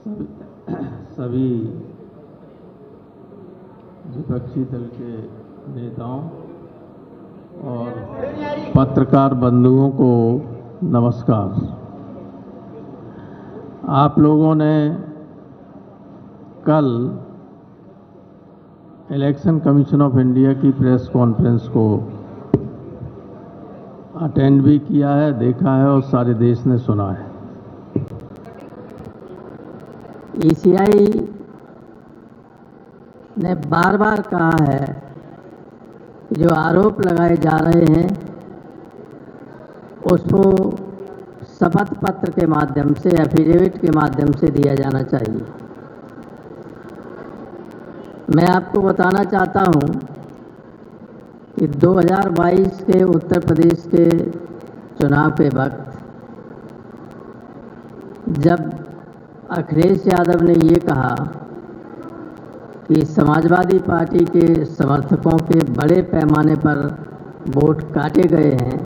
सभी विपक्षी दल के नेताओं और पत्रकार बंधुओं को नमस्कार। आप लोगों ने कल इलेक्शन कमीशन ऑफ इंडिया की प्रेस कॉन्फ्रेंस को अटेंड भी किया है, देखा है और सारे देश ने सुना है। ईसीआई ने बार बार कहा है कि जो आरोप लगाए जा रहे हैं उसको शपथ पत्र के माध्यम से, एफिडेविट के माध्यम से दिया जाना चाहिए। मैं आपको बताना चाहता हूं कि 2022 के उत्तर प्रदेश के चुनाव के वक्त जब अखिलेश यादव ने ये कहा कि समाजवादी पार्टी के समर्थकों के बड़े पैमाने पर वोट काटे गए हैं,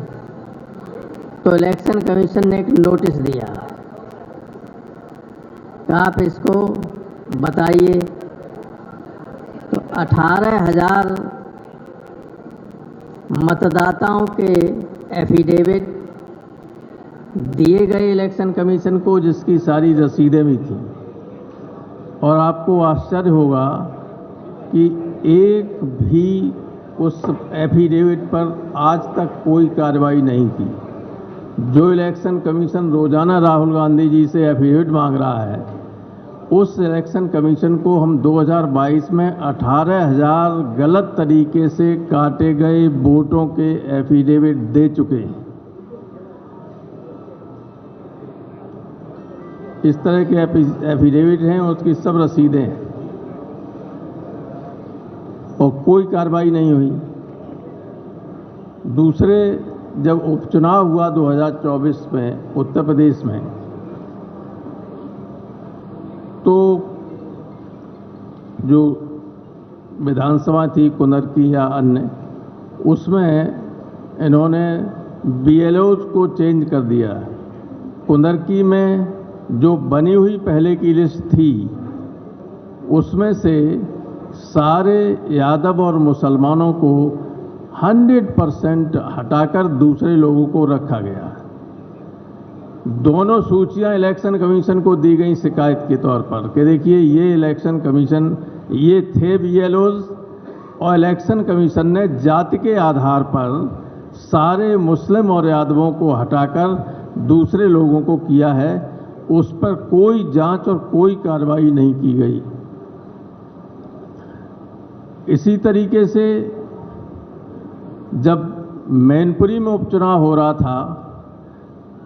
तो इलेक्शन कमीशन ने एक नोटिस दिया कि आप इसको बताइए। तो 18,000 मतदाताओं के एफिडेविट दिए गए इलेक्शन कमीशन को, जिसकी सारी रसीदें भी थी। और आपको आश्चर्य होगा कि एक भी उस एफिडेविट पर आज तक कोई कार्रवाई नहीं की। जो इलेक्शन कमीशन रोजाना राहुल गांधी जी से एफिडेविट मांग रहा है, उस इलेक्शन कमीशन को हम 2022 में 18,000 गलत तरीके से काटे गए वोटों के एफिडेविट दे चुके हैं। इस तरह के एफिडेविट हैं, उसकी सब रसीदें हैं और कोई कार्रवाई नहीं हुई। दूसरे, जब उपचुनाव हुआ 2024 में उत्तर प्रदेश में, तो जो विधानसभा थी कुंदर की या अन्य, उसमें इन्होंने बीएलओज को चेंज कर दिया। कुंदर की में जो बनी हुई पहले की लिस्ट थी, उसमें से सारे यादव और मुसलमानों को 100% हटाकर दूसरे लोगों को रखा गया। दोनों सूचियां इलेक्शन कमीशन को दी गई शिकायत के तौर पर कि देखिए, ये इलेक्शन कमीशन, ये थे बीएलओज और इलेक्शन कमीशन ने जाति के आधार पर सारे मुस्लिम और यादवों को हटाकर दूसरे लोगों को किया है। उस पर कोई जांच और कोई कार्रवाई नहीं की गई। इसी तरीके से जब मैनपुरी में उपचुनाव हो रहा था,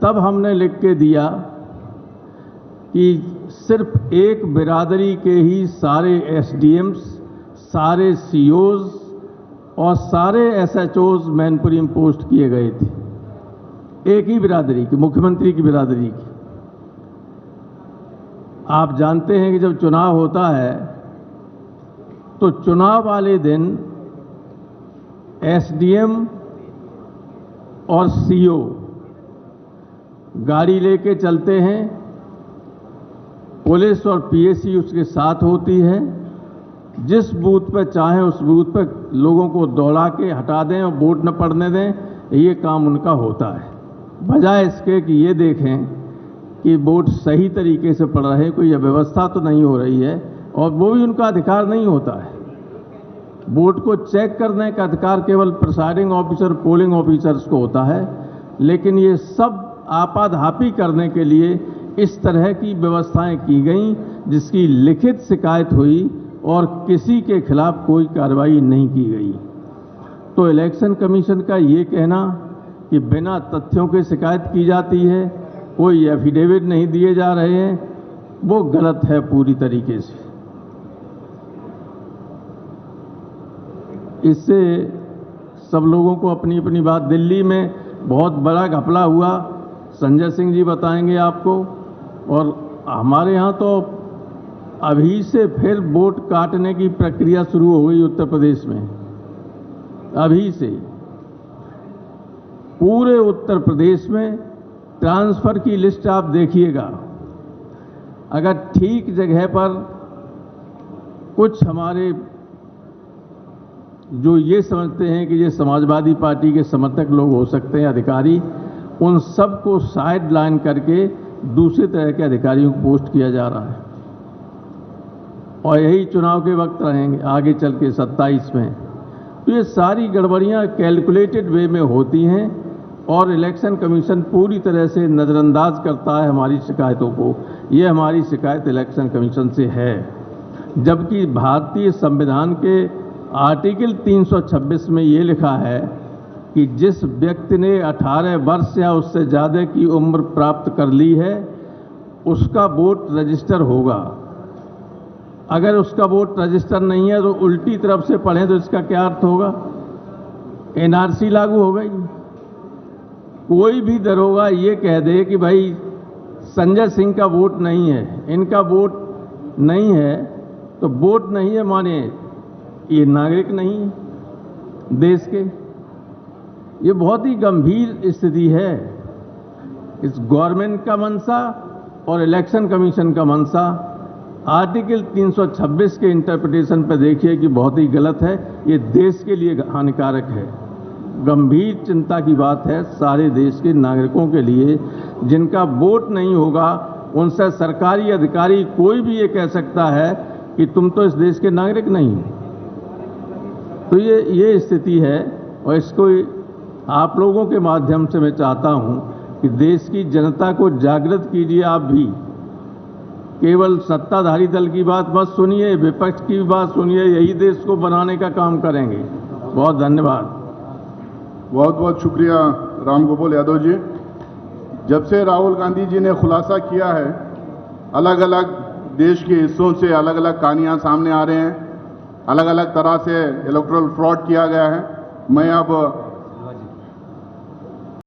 तब हमने लिख के दिया कि सिर्फ एक बिरादरी के ही सारे एसडीएम्स, सारे सीओज और सारे एसएचओज मैनपुरी में पोस्ट किए गए थे। एक ही बिरादरी की, मुख्यमंत्री की बिरादरी की। आप जानते हैं कि जब चुनाव होता है तो चुनाव वाले दिन एसडीएम और सीओ गाड़ी लेके चलते हैं, पुलिस और पीएसी उसके साथ होती है। जिस बूथ पर चाहे उस बूथ पर लोगों को दौड़ा के हटा दें और वोट न पड़ने दें, ये काम उनका होता है। बजाय इसके कि ये देखें कि वोट सही तरीके से पड़ रहे, कोई अव्यवस्था तो नहीं हो रही है, और वो भी उनका अधिकार नहीं होता है। वोट को चेक करने का अधिकार केवल प्रिसाइडिंग ऑफिसर, पोलिंग ऑफिसर्स को होता है। लेकिन ये सब आपाधापी करने के लिए इस तरह की व्यवस्थाएं की गई, जिसकी लिखित शिकायत हुई और किसी के खिलाफ कोई कार्रवाई नहीं की गई। तो इलेक्शन कमीशन का ये कहना कि बिना तथ्यों के शिकायत की जाती है, कोई एफिडेविट नहीं दिए जा रहे हैं, वो गलत है पूरी तरीके से। इससे सब लोगों को अपनी अपनी बात। दिल्ली में बहुत बड़ा घपला हुआ, संजय सिंह जी बताएंगे आपको। और हमारे यहाँ तो अभी से फिर वोट काटने की प्रक्रिया शुरू हो गई उत्तर प्रदेश में। अभी से पूरे उत्तर प्रदेश में ट्रांसफर की लिस्ट आप देखिएगा, अगर ठीक जगह पर कुछ हमारे जो ये समझते हैं कि ये समाजवादी पार्टी के समर्थक लोग हो सकते हैं अधिकारी, उन सबको साइड लाइन करके दूसरे तरह के अधिकारियों को पोस्ट किया जा रहा है। और यही चुनाव के वक्त रहेंगे आगे चल के 27 में। तो ये सारी गड़बड़ियां कैलकुलेटेड वे में होती हैं और इलेक्शन कमीशन पूरी तरह से नज़रअंदाज करता है हमारी शिकायतों को। ये हमारी शिकायत इलेक्शन कमीशन से है, जबकि भारतीय संविधान के आर्टिकल 326 में ये लिखा है कि जिस व्यक्ति ने 18 वर्ष या उससे ज़्यादा की उम्र प्राप्त कर ली है उसका वोट रजिस्टर होगा। अगर उसका वोट रजिस्टर नहीं है तो उल्टी तरफ से पढ़ें तो इसका क्या अर्थ होगा? एनआरसी लागू हो गई। कोई भी दरोगा ये कह दे कि भाई संजय सिंह का वोट नहीं है, इनका वोट नहीं है, तो वोट नहीं है माने ये नागरिक नहीं है देश के। ये बहुत ही गंभीर स्थिति है। इस गवर्नमेंट का मंशा और इलेक्शन कमीशन का मंशा आर्टिकल 326 के इंटरप्रिटेशन पर देखिए कि बहुत ही गलत है। ये देश के लिए हानिकारक है। गंभीर चिंता की बात है सारे देश के नागरिकों के लिए। जिनका वोट नहीं होगा उनसे सरकारी अधिकारी कोई भी ये कह सकता है कि तुम तो इस देश के नागरिक नहीं हो। तो ये स्थिति है और इसको आप लोगों के माध्यम से मैं चाहता हूं कि देश की जनता को जागृत कीजिए। आप भी केवल सत्ताधारी दल की बात मत सुनिए, विपक्ष की बात सुनिए। यही देश को बनाने का काम करेंगे। बहुत धन्यवाद। बहुत बहुत शुक्रिया राम गोपाल यादव जी। जब से राहुल गांधी जी ने खुलासा किया है, अलग अलग देश के हिस्सों से अलग अलग कहानियां सामने आ रहे हैं, अलग अलग तरह से इलेक्टोरल फ्रॉड किया गया है। मैं अब